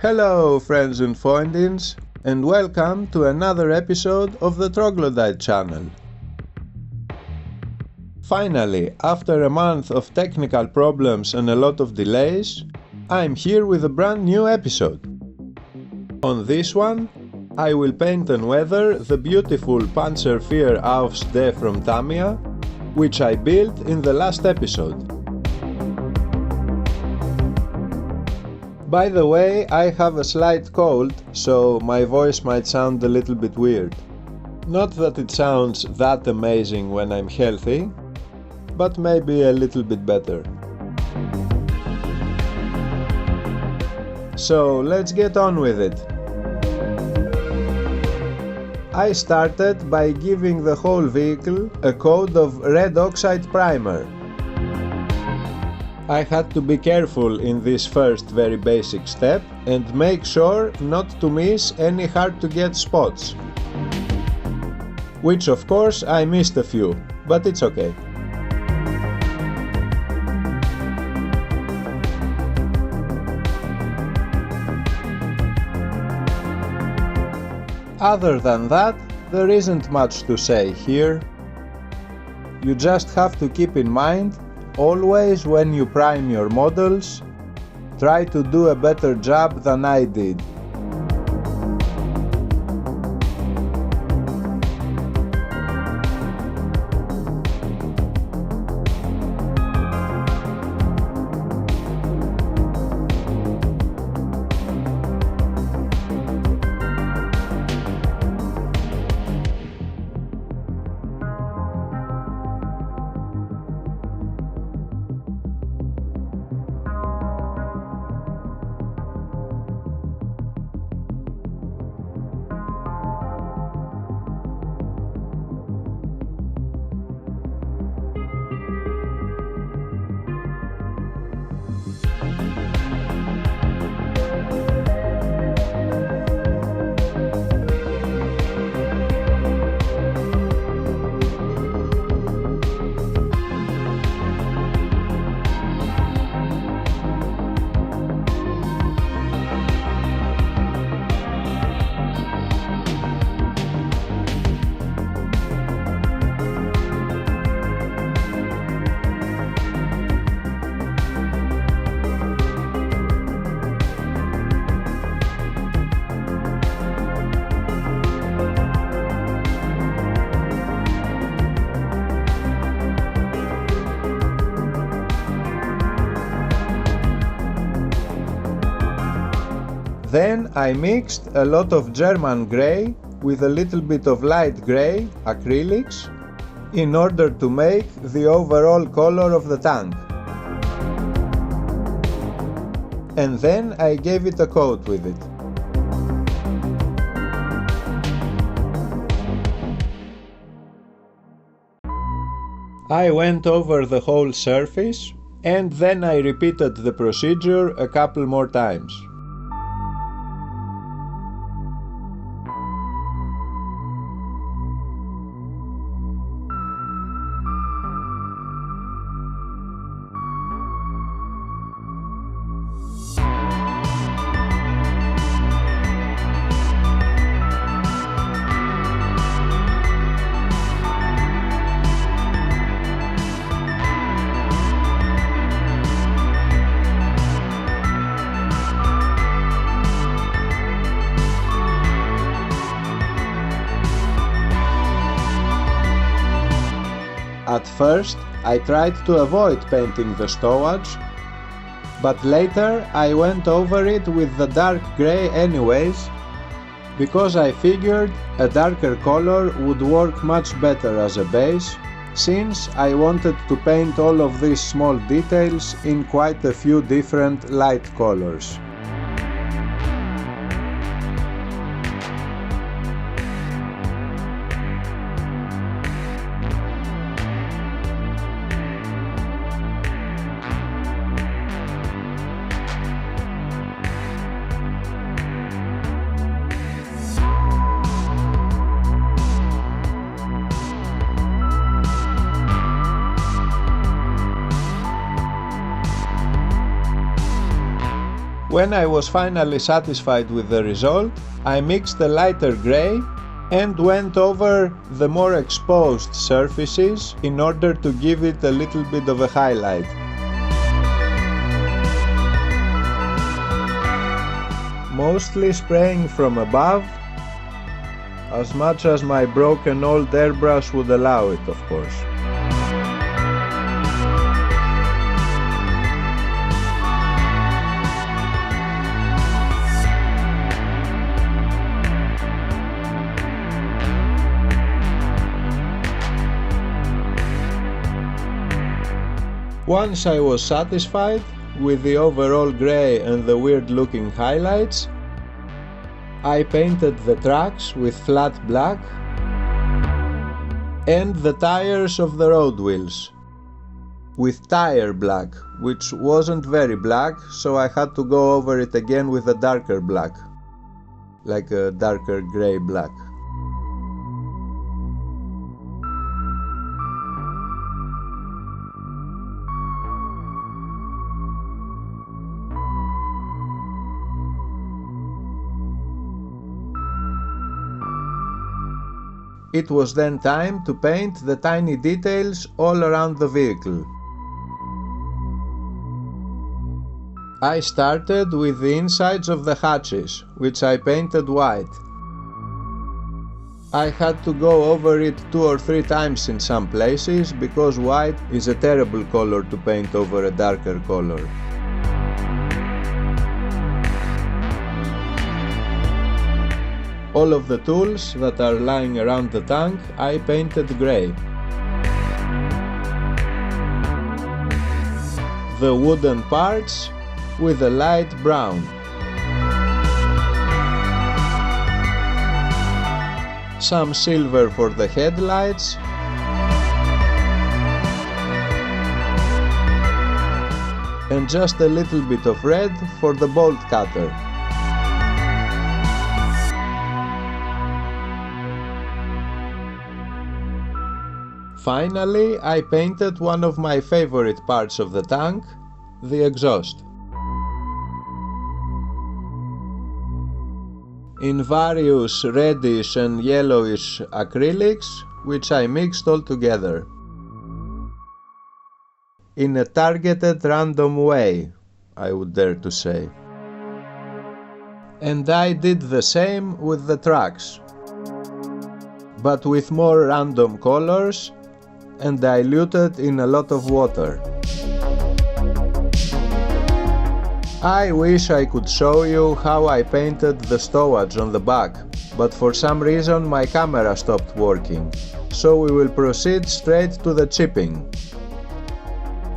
Hello friends and Freundians, and welcome to another episode of the Troglodyte channel. Finally, after a month of technical problems and a lot of delays, I'm here with a brand new episode. On this one, I will paint and weather the beautiful Panzerfahr Aufs D from Tamiya, which I built in the last episode. By the way, I have a slight cold, so my voice might sound a little bit weird. Not that it sounds that amazing when I'm healthy, but maybe a little bit better. So let's get on with it. I started by giving the whole vehicle a coat of red oxide primer. I had to be careful in this first very basic step and make sure not to miss any hard to get spots. Which of course I missed a few, but it's okay. Other than that, there isn't much to say here. You just have to keep in mind, always when you prime your models, try to do a better job than I did. Then I mixed a lot of German grey with a little bit of light grey acrylics in order to make the overall color of the tank. And then I gave it a coat with it. I went over the whole surface and then I repeated the procedure a couple more times. At first, I tried to avoid painting the stowage, but later I went over it with the dark grey anyways, because I figured a darker color would work much better as a base, since I wanted to paint all of these small details in quite a few different light colors. When I was finally satisfied with the result, I mixed the lighter grey and went over the more exposed surfaces in order to give it a little bit of a highlight. Mostly spraying from above, as much as my broken old airbrush would allow it, of course. Once I was satisfied with the overall grey and the weird looking highlights, I painted the tracks with flat black and the tires of the road wheels with tire black, which wasn't very black, so I had to go over it again with a darker black, like a darker grey black. It was then time to paint the tiny details all around the vehicle. I started with the insides of the hatches, which I painted white. I had to go over it 2 or 3 times in some places, because white is a terrible color to paint over a darker color. All of the tools that are lying around the tank I painted grey. The wooden parts with a light brown. Some silver for the headlights. And just a little bit of red for the bolt cutter. Finally, I painted one of my favorite parts of the tank, the exhaust. In various reddish and yellowish acrylics, which I mixed all together. In a targeted random way, I would dare to say. And I did the same with the tracks, but with more random colors and diluted in a lot of water. I wish I could show you how I painted the stowage on the back, but for some reason my camera stopped working, so we will proceed straight to the chipping,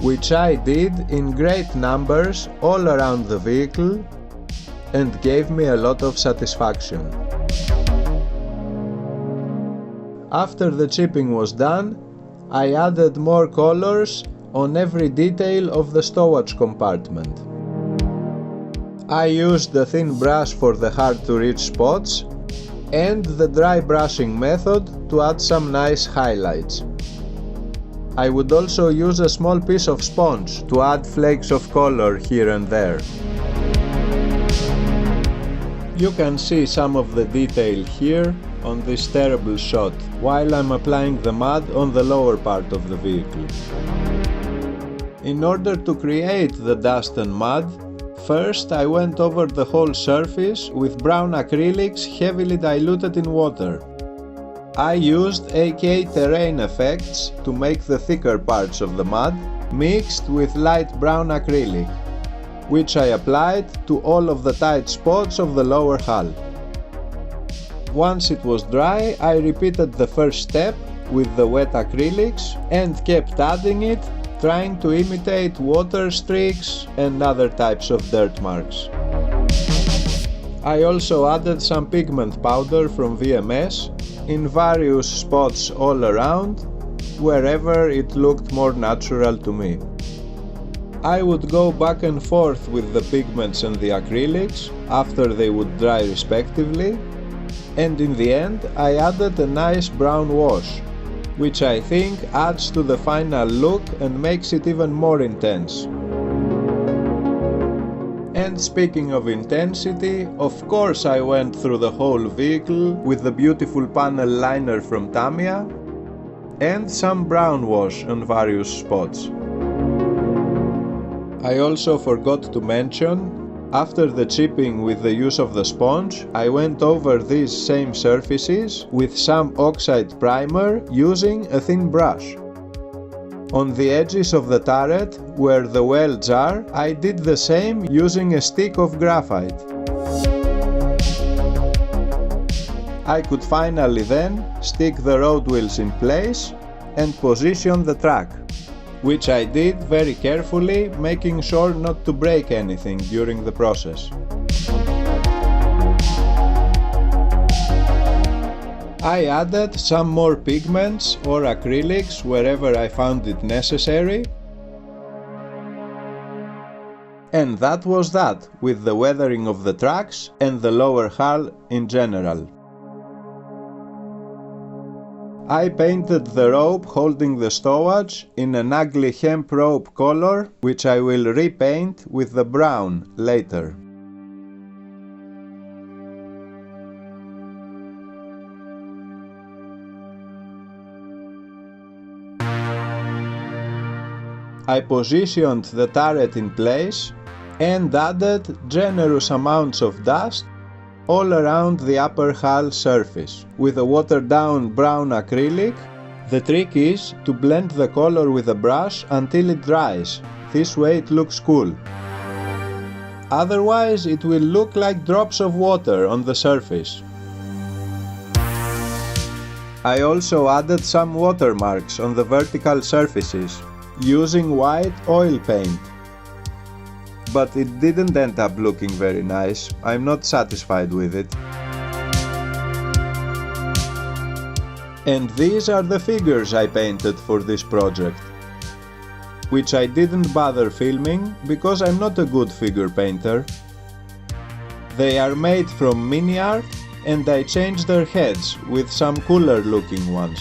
which I did in great numbers all around the vehicle and gave me a lot of satisfaction. After the chipping was done, I added more colors on every detail of the stowage compartment. I used the thin brush for the hard-to-reach spots and the dry brushing method to add some nice highlights. I would also use a small piece of sponge to add flakes of color here and there. You can see some of the detail here on this terrible shot while I'm applying the mud on the lower part of the vehicle. In order to create the dust and mud, first I went over the whole surface with brown acrylics heavily diluted in water. I used AK Terrain Effects to make the thicker parts of the mud mixed with light brown acrylic, which I applied to all of the tight spots of the lower hull. Once it was dry, I repeated the first step with the wet acrylics and kept adding it, trying to imitate water streaks and other types of dirt marks. I also added some pigment powder from VMS in various spots all around, wherever it looked more natural to me. I would go back and forth with the pigments and the acrylics after they would dry respectively, and in the end I added a nice brown wash, which I think adds to the final look and makes it even more intense. And speaking of intensity, of course I went through the whole vehicle with the beautiful panel liner from Tamiya and some brown wash on various spots. I also forgot to mention, after the chipping with the use of the sponge, I went over these same surfaces with some oxide primer using a thin brush. On the edges of the turret, where the welds are, I did the same using a stick of graphite. I could finally then stick the road wheels in place and position the track, which I did very carefully, making sure not to break anything during the process. I added some more pigments or acrylics wherever I found it necessary. And that was that, with the weathering of the tracks and the lower hull in general. I painted the rope holding the stowage in an ugly hemp rope color, which I will repaint with the brown later. I positioned the turret in place and added generous amounts of dust all around the upper hull surface with a watered down brown acrylic. The trick is to blend the color with a brush until it dries. This way it looks cool. Otherwise it will look like drops of water on the surface. I also added some watermarks on the vertical surfaces using white oil paint. But it didn't end up looking very nice. I'm not satisfied with it. And these are the figures I painted for this project, which I didn't bother filming because I'm not a good figure painter. They are made from mini art and I changed their heads with some cooler looking ones.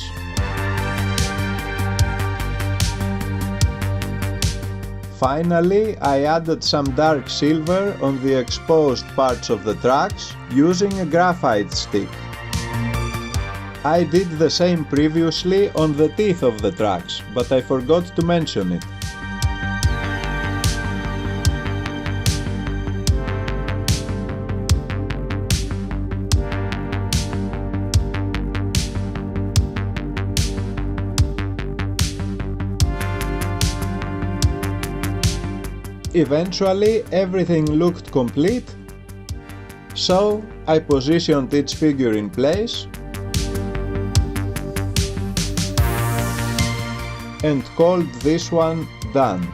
Finally, I added some dark silver on the exposed parts of the tracks using a graphite stick. I did the same previously on the teeth of the tracks, but I forgot to mention it. Eventually everything looked complete, so I positioned each figure in place and called this one done.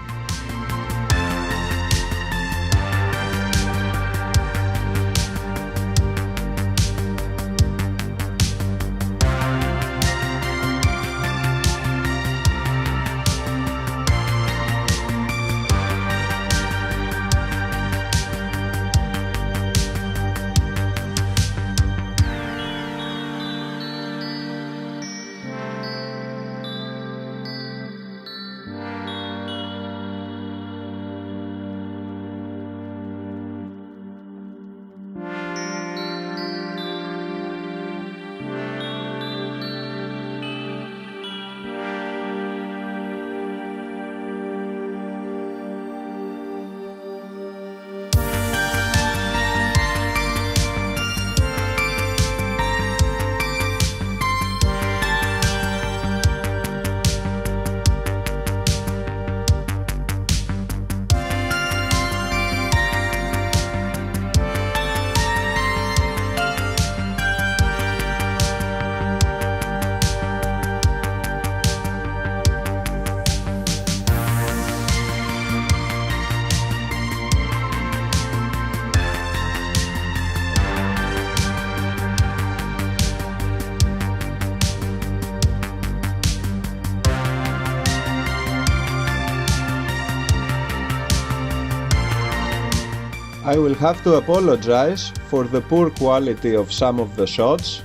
I will have to apologize for the poor quality of some of the shots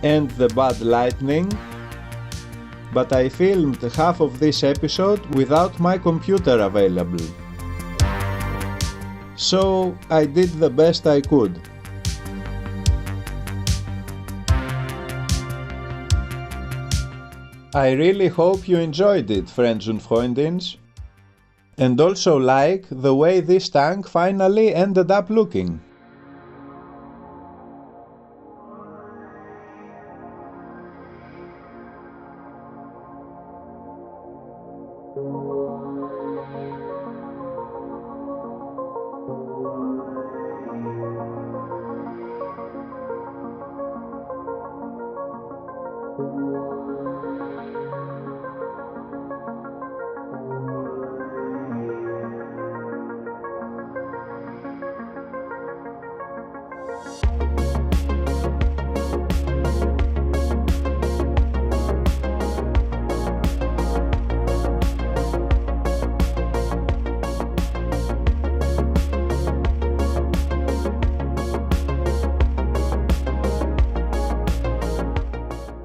and the bad lighting, but I filmed half of this episode without my computer available. so I did the best I could. I really hope you enjoyed it, friends and Freundins, and also like the way this tank finally ended up looking.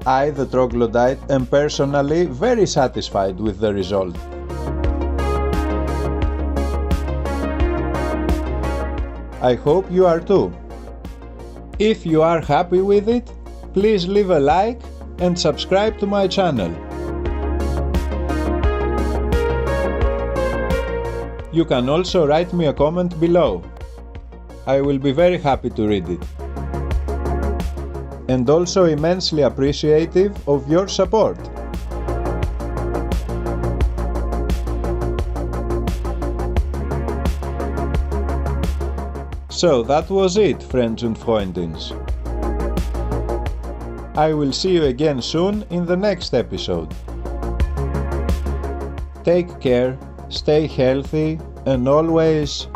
I, the troglodyte, am personally very satisfied with the result. I hope you are too. If you are happy with it, please leave a like and subscribe to my channel. You can also write me a comment below. I will be very happy to read it. And also immensely appreciative of your support. So that was it, friends and Freundins. I will see you again soon in the next episode. Take care, stay healthy, and always